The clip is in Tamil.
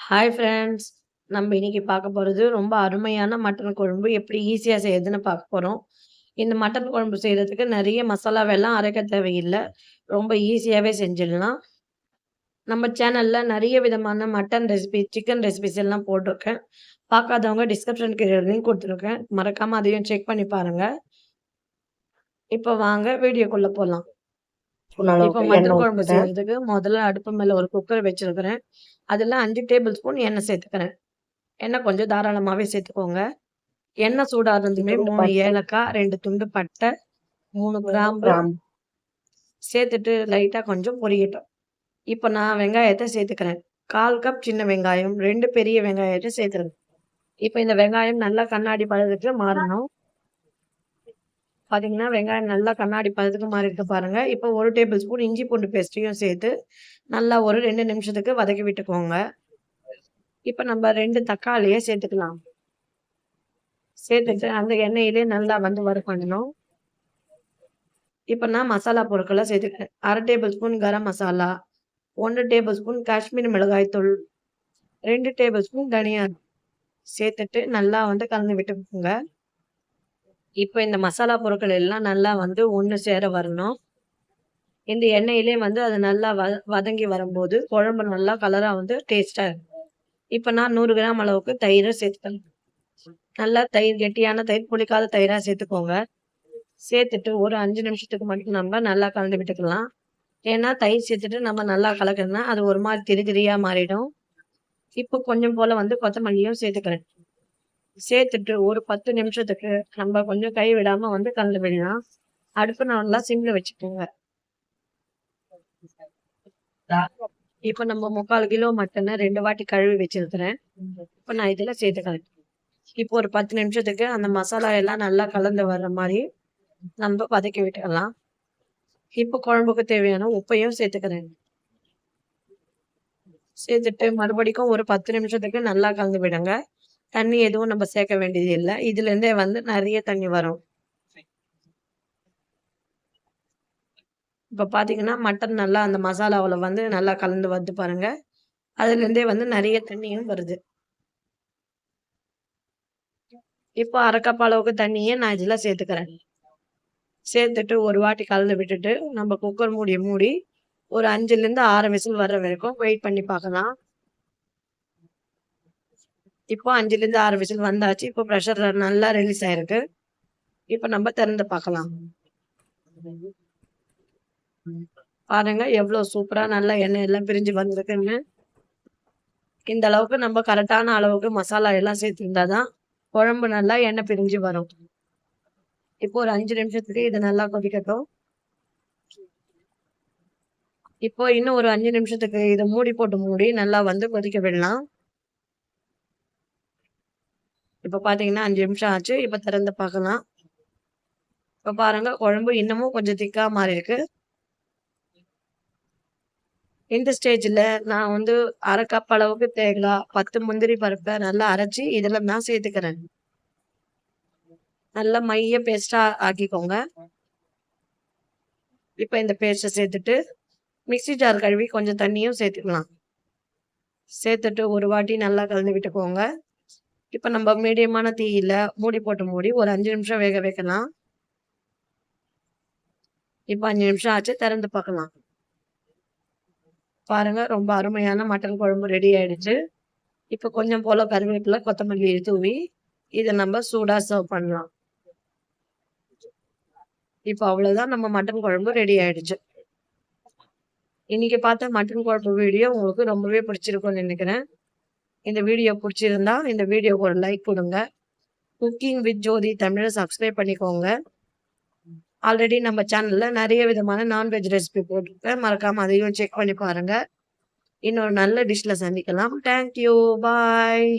Hi friends. நம்ம இன்னைக்கு பார்க்க போறது ரொம்ப அருமையான மட்டன் குழம்பு எப்படி ஈஸியா செய்யுதுன்னு பார்க்க போறோம். இந்த மட்டன் குழம்பு செய்றதுக்கு நெறைய மசாலாவெல்லாம் அரைக்க தேவையில்ல. ரொம்ப ஈஸியாவே செஞ்சிடலாம். நம்ம சேனல்ல நெறைய விதமான மட்டன் ரெசிபி, சிக்கன் ரெசிபிஸ் எல்லாம் போட்டிருக்கேன். பார்க்காதவங்க டிஸ்கிரிப்ஷன் கீழ லிங்க் குடுத்துருக்கேன். மறக்காம அதையும் செக் பண்ணி பாருங்க. இப்போ வாங்க வீடியோக்குள்ள போலாம். ஸ்பூன் இப்போ அளவுக்கு மட்டன் எண்ணெய் குழம்பு ஊத்திக்கிறேன். செய்றதுக்கு முதல்ல அடுப்பு மேல ஒரு குக்கர் வச்சிருக்கிறேன். அதுல 5 டேபிள் ஸ்பூன் எண்ணெய் சேர்த்துக்கிறேன். எண்ணெய் கொஞ்சம் தாராளமாவே சேர்த்துக்கோங்க. எண்ணெய் சூடானதுமே 2 3 பட்டை, ஏலக்காய், 2 துண்டு பட்டை, 3 3 கிராம்பு கிராம்பு, சேர்த்துட்டு லைட்டா கொஞ்சம் பொரியட்டும். இப்ப நான் வெங்காயத்த சேர்த்துக்கிறேன். 1/4 கப் சின்ன வெங்காயம், 2 பெரிய வெங்காயத்த சேர்த்துருங்க. இப்ப இந்த வெங்காயம் நல்லா கண்ணாடி பதத்துக்கு மாறணும். பாத்தீங்கன்னா, வெங்காயம் நல்லா கண்ணாடி பதத்துக்கு மாறிருக்கு பாருங்க. இப்ப 1 டேபிள் ஸ்பூன் இஞ்சி பூண்டு பேஸ்ட்டையும் சேர்த்து நல்லா ஒரு 2 நிமிஷத்துக்கு வதக்கி விட்டுக்கோங்க. இப்ப நம்ம 2 தக்காளிய சேர்த்துக்கலாம். சேர்த்துட்டு அந்த எண்ணெயிலே நல்லா வந்து வறுக்கணும். இப்ப நான் மசாலா பொருட்கள சேர்த்துக்கிறேன். 1/2 table spoon garam masala, 1 table spoon Kashmiri மிளகாய் தூள், 2 டேபிள் ஸ்பூன் தனியா சேர்த்துட்டு நல்லா வந்து கலந்து விட்டுக்கோங்க. இப்ப இந்த மசாலா பொருட்கள் எல்லாம் நல்லா வந்து ஒண்ணு சேர வரணும். இந்த எண்ணெயிலே வந்து அது நல்லா வதங்கி வரும்போது, குழம்பு நல்லா கலரா வந்து டேஸ்ட்டா இருக்கும். இப்ப நான் 100 கிராம் அளவுக்கு தயிர சேர்த்துக்கிறேன். நல்லா தயிர் கெட்டியான தயிர், புளிக்காத தயிரா சேர்த்துக்கோங்க. சேர்த்துட்டு ஒரு 5 நிமிஷத்துக்கு மட்டும் நம்ம நல்லா கலந்து விட்டுக்கலாம். ஏன்னா, தயிர் சேர்த்துட்டு நம்ம நல்லா கலக்கணும்னா, அது ஒரு மாரி திரி திரியா மாறிடும். இப்போ கொஞ்சம் போல வந்து கொத்தமல்லியும் சேர்த்துக்கிறேன். சேர்த்துட்டு ஒரு 10 நிமிஷத்துக்கு நம்ம கொஞ்சம் கை விடாம வந்து கலந்து விடலாம். அடுப்ப நல்லா சிம்ல வச்சுக்கோங்க. இப்ப நம்ம 3/4 கிலோ மட்டன 2 வாட்டி கழுவி வச்சிருக்கிறேன். இப்ப நான் இதுல சேர்த்துக்கிறேன். இப்போ ஒரு 10 நிமிஷத்துக்கு அந்த மசாலா எல்லாம் நல்லா கலந்து வர்ற மாரி நம்ம வதக்கி விட்டுக்கலாம். இப்போ குழம்புக்கு தேவையான உப்பையும் சேர்த்துக்கிறேன். சேர்த்துட்டு மறுபடிக்கும் ஒரு 10 நிமிஷத்துக்கு நல்லா கலந்து விடுங்க. தண்ணி எதுவும் நம்ம சேர்க்க வேண்டியது இல்ல. இதுலேருந்தே வந்து நெறைய தண்ணி வரும். இப்ப பார்த்தீங்கன்னா, மட்டன் நல்லா அந்த மசாலாவுல வந்து நல்லா கலந்து வருது பாருங்க. அதுலேருந்தே வந்து நெறைய தண்ணியும் வருது. இப்போ 1/2 கப் அளவுக்கு தண்ணிய நான் இதுல சேர்த்துக்கிறேன். சேர்த்துட்டு ஒரு வாட்டி கலந்து விட்டுட்டு, நம்ம குக்கர் மூடிய மூடி ஒரு 5லேருந்து 6 விசில் வர்ற வரைக்கும் வெயிட் பண்ணி பார்க்கலாம். இப்போ 5லேருந்து 6 விசில் வந்தாச்சு. இப்போ பிரஷர் நல்லா ரிலீஸ் ஆயிருக்கு. இப்ப நம்ம திறந்து பார்க்கலாம். பாருங்க எவ்ளோ சூப்பரா நல்லா எண்ணெய் எல்லாம் பிரிஞ்சு வந்திருக்குன்னு. இந்த அளவுக்கு நம்ம கரெக்டான அளவுக்கு மசாலா எல்லாம் சேர்த்திருந்தா தான் குழம்பு நல்லா எண்ணெய் பிரிஞ்சு வரும். இப்போ ஒரு 5 நிமிஷத்துக்கு இது நல்லா கொதிக்கட்டும். இப்போ இன்னும் ஒரு 5 நிமிஷத்துக்கு இத மூடி போட்டு மூடி நல்லா வந்து கொதிக்க விடலாம். இப்ப பார்த்தீங்கன்னா 5 நிமிஷம் ஆச்சு. இப்ப திறந்து பார்க்கலாம். இப்ப பாருங்க குழம்பு இன்னமும் கொஞ்சம் திக்கா மாறியிருக்கு. இந்த ஸ்டேஜ்ல நான் வந்து 1/2 கப் அளவுக்கு தேங்காய், 10 முந்திரி பருப்ப நல்லா அரைச்சு இதுல நான் சேர்த்துக்கிறேன். நல்லா மைய பேஸ்ட்டா ஆக்கிக்கோங்க. இப்ப இந்த பேஸ்ட்ட சேர்த்துட்டு, மிக்ஸி ஜார் கழுவி கொஞ்சம் தண்ணியும் சேர்த்துக்கலாம். சேர்த்துட்டு ஒரு வாட்டி நல்லா கலந்து விட்டுக்கோங்க. இப்ப நம்ம மீடியமான தீயில மூடி போட்டு மூடி ஒரு 5 நிமிஷம் வேக வைக்கலாம். இப்ப 5 நிமிஷம் ஆச்சு. திறந்து பார்க்கலாம். பாருங்க ரொம்ப அருமையான மட்டன் குழம்பு ரெடி ஆயிடுச்சு. இப்ப கொஞ்சம் போல கருவேப்பிலை, கொத்தமல்லி தூவி இத நம்ம சூடா சர்வ் பண்ணலாம். இப்ப அவ்வளவுதான் நம்ம மட்டன் குழம்பு ரெடி ஆயிடுச்சு. இன்னைக்கு பார்த்த மட்டன் குழம்பு வீடியோ உங்களுக்கு ரொம்பவே பிடிச்சிருக்கும்னு நினைக்கிறேன். இந்த வீடியோ பிடிச்சிருந்தா இந்த வீடியோக்கு ஒரு லைக் கொடுங்க. குக்கிங் வித் ஜோதி தமிழ சப்ஸ்கிரைப் பண்ணிக்கோங்க. ஆல்ரெடி நம்ம சேனல்ல நெறைய விதமான நான்வெஜ் ரெசிபி போட்டிருக்கேன். மறக்காம அதையும் செக் பண்ணி பாருங்க. இன்னொரு நல்ல டிஷ்ல சந்திக்கலாம். Thank you. பாய்.